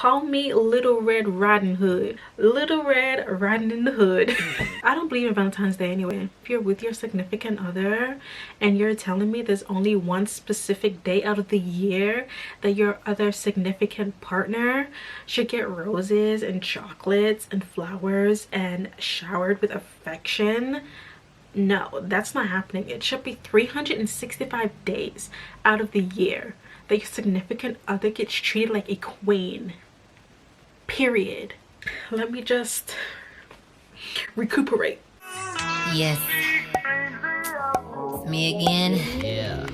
Call me Little Red Riding Hood. Little Red Riding in the Hood. I don't believe in Valentine's Day anyway. If you're with your significant other and you're telling me there's only one specific day out of the year that your other significant partner should get roses and chocolates and flowers and showered with affection, no, that's not happening. It should be 365 days out of the year that your significant other gets treated like a queen. Period. Let me just recuperate. Yes, it's me again. Yeah.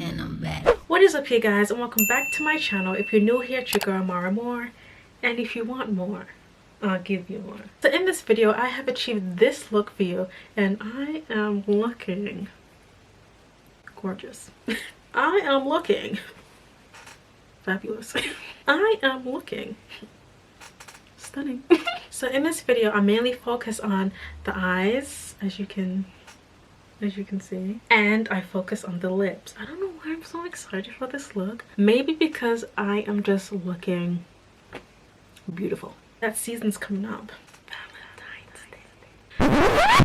And I'm back. What is up, you guys, and welcome back to my channel. If you're new here, it's your girl Mara Moore, and if you want more, I'll give you more. So in this video, I have achieved this look for you, and I am looking gorgeous. I am looking fabulous. I am looking stunning. So in this video, I mainly focus on the eyes, as you can see, and I focus on the lips. I don't know why I'm so excited for this look. Maybe because I am just looking beautiful. That season's coming up. Valentine's Day.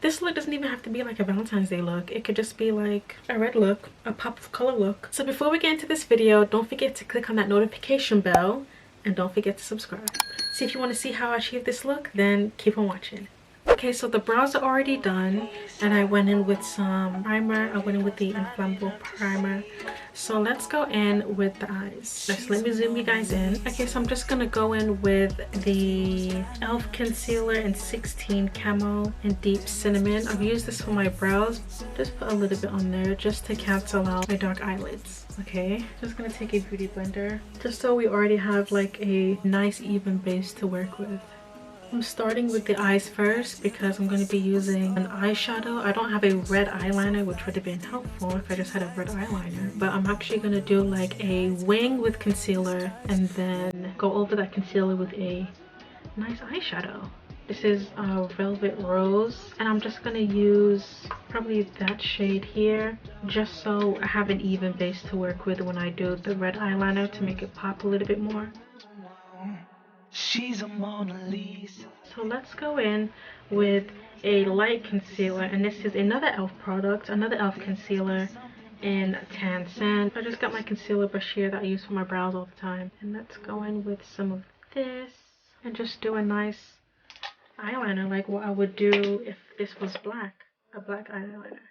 This look doesn't even have to be like a Valentine's Day look. It could just be like a red look, a pop of color look. So before we get into this video, don't forget to click on that notification bell and don't forget to subscribe. So if you want to see how I achieve this look, then keep on watching. Okay, so the brows are already done, and I went in with some primer. I went in with the Inflammable primer. So let's go in with the eyes. Just let me zoom you guys in. Okay, so I'm just gonna go in with the e.l.f. concealer in 16 camo and deep cinnamon. I've used this for my brows. Just put a little bit on there just to cancel out my dark eyelids. Okay, just gonna take a beauty blender just so we already have like a nice even base to work with. I'm starting with the eyes first because I'm going to be using an eyeshadow. I don't have a red eyeliner, which would have been helpful if I just had a red eyeliner. But I'm actually going to do like a wing with concealer and then go over that concealer with a nice eyeshadow. This is Velvet Rose, and I'm just going to use probably that shade here just so I have an even base to work with when I do the red eyeliner to make it pop a little bit more. She's a Mona Lisa. So let's go in with a light concealer, and this is another e.l.f. product, another e.l.f. concealer in Tan Sand. I just got my concealer brush here that I use for my brows all the time, and let's go in with some of this and just do a nice eyeliner like what I would do if this was black, a black eyeliner.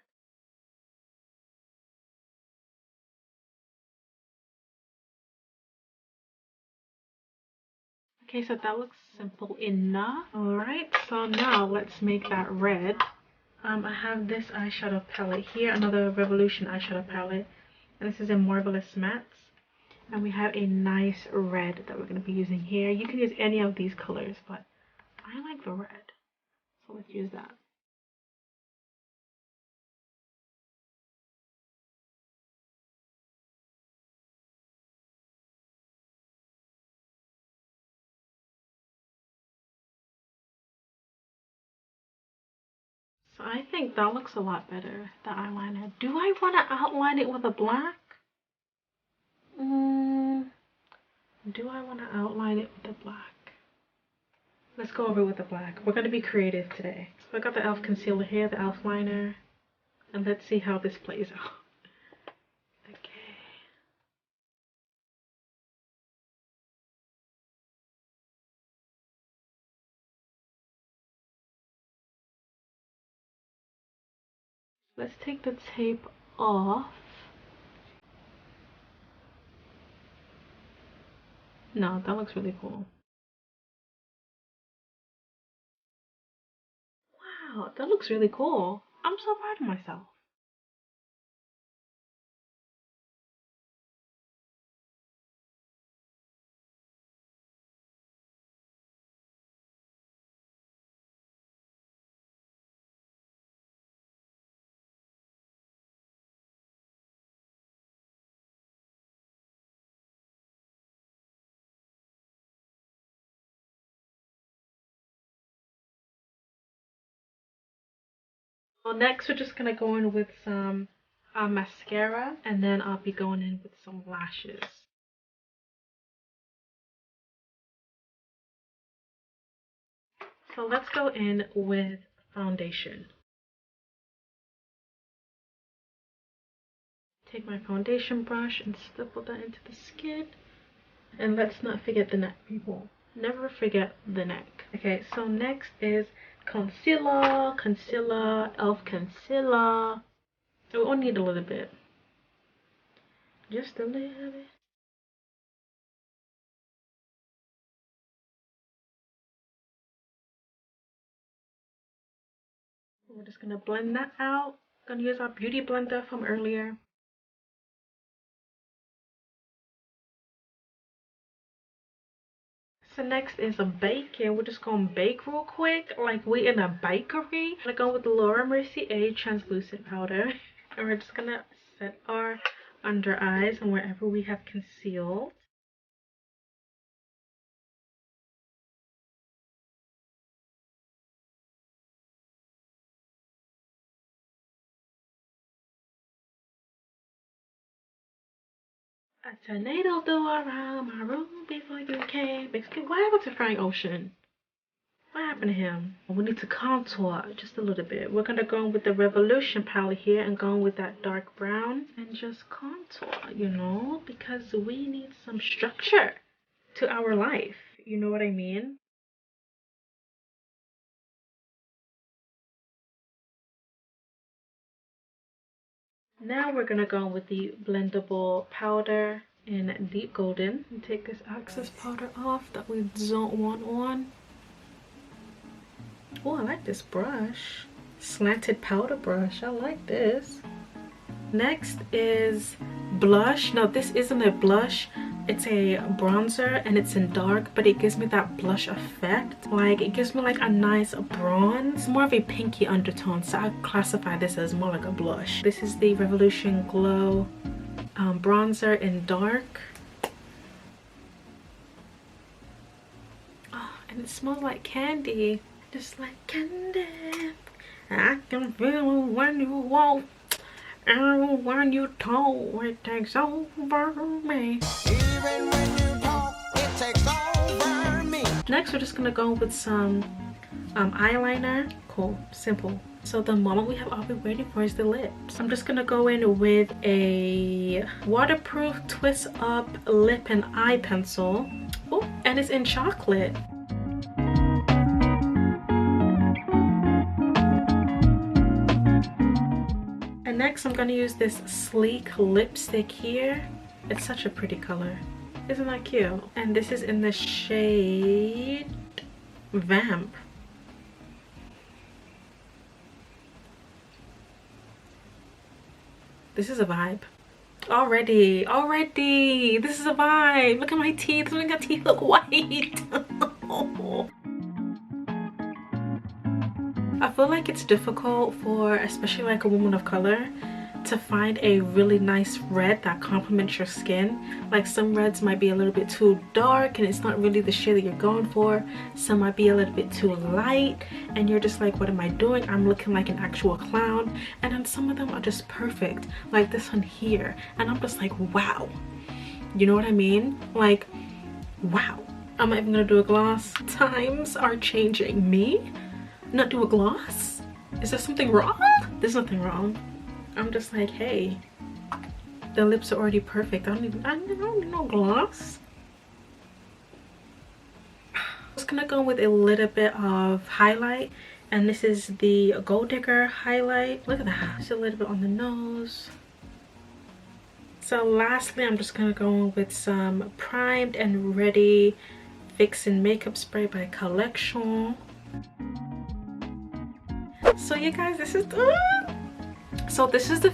Okay, so that looks simple enough. Alright, so now let's make that red. I have this eyeshadow palette here, another Revolution eyeshadow palette. And this is in Marvellous Mattes. And we have a nice red that we're going to be using here. You can use any of these colors, but I like the red. So let's use that. So I think that looks a lot better, the eyeliner. Do I want to outline it with a black? Do I want to outline it with a black? Let's go over it with the black. We're going to be creative today. So I got the e.l.f. concealer here, the e.l.f. liner. And let's see how this plays out. Okay. Let's take the tape off. No, that looks really cool. Wow, that looks really cool. I'm so proud of myself. Well, next we're just gonna go in with some mascara, and then I'll be going in with some lashes. So let's go in with foundation. Take my foundation brush and stipple that into the skin. And let's not forget the neck, people. Never forget the neck. Okay, so next is concealer, elf concealer. We only need a little bit. Just a little bit. We're just gonna blend that out. Gonna use our beauty blender from earlier. So next is a bake, and we're just gonna bake real quick, like we in a bakery. I'm gonna go with the Laura Mercier translucent powder, and we're just gonna set our under eyes and wherever we have concealed. A tornado blew around my room before you came. Basically, what happened to Frank Ocean? What happened to him? We need to contour just a little bit. We're gonna go with the Revolution palette here and go with that dark brown and just contour, you know, because we need some structure to our life. You know what I mean? Now we're gonna go with the blendable powder in deep golden and take this excess powder off that we don't want on. Oh, I like this brush. Slanted powder brush. I like this. Next is blush. Now this isn't a blush, it's a bronzer and it's in dark, but it gives me that blush effect. Like it gives me like a nice bronze, more of a pinky undertone, so I classify this as more like a blush. This is the Revolution Glow bronzer in dark. Oh, and it smells like candy, just like candy. I can feel it when you walk. And when you talk, it takes over me. Even when you talk, it takes over me. Next, we're just gonna go with some eyeliner. Cool, simple. So the moment we have all we're waiting for is the lips. I'm just gonna go in with a waterproof twist up lip and eye pencil. Oh, and it's in chocolate. Next, I'm going to use this sleek lipstick here. It's such a pretty color. Isn't that cute? And this is in the shade Vamp. This is a vibe. Already. This is a vibe. Look at my teeth. Look at my teeth look white. I feel like it's difficult for especially like a woman of color to find a really nice red that complements your skin. Like some reds might be a little bit too dark and it's not really the shade that you're going for. Some might be a little bit too light and you're just like, what am I doing? I'm looking like an actual clown. And then some of them are just perfect, like this one here, and I'm just like, wow. You know what I mean? Like, wow. I'm not even gonna do a gloss. Times are changing. Me not do a gloss? Is there something wrong? There's nothing wrong. I'm just like, hey, the lips are already perfect. I don't need no gloss. I'm just gonna go with a little bit of highlight, and this is the Gold Digger highlight. Look at that, just a little bit on the nose. So lastly, I'm just gonna go with some Primed and Ready Fixin' Makeup Spray by Collection. So you guys, this is the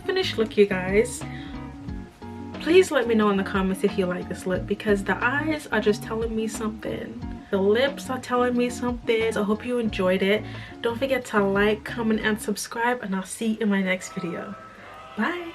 finished look, you guys. Please let me know in the comments if you like this look, because the eyes are just telling me something, the lips are telling me something. So I hope you enjoyed it. Don't forget to like, comment, and subscribe, and I'll see you in my next video. Bye.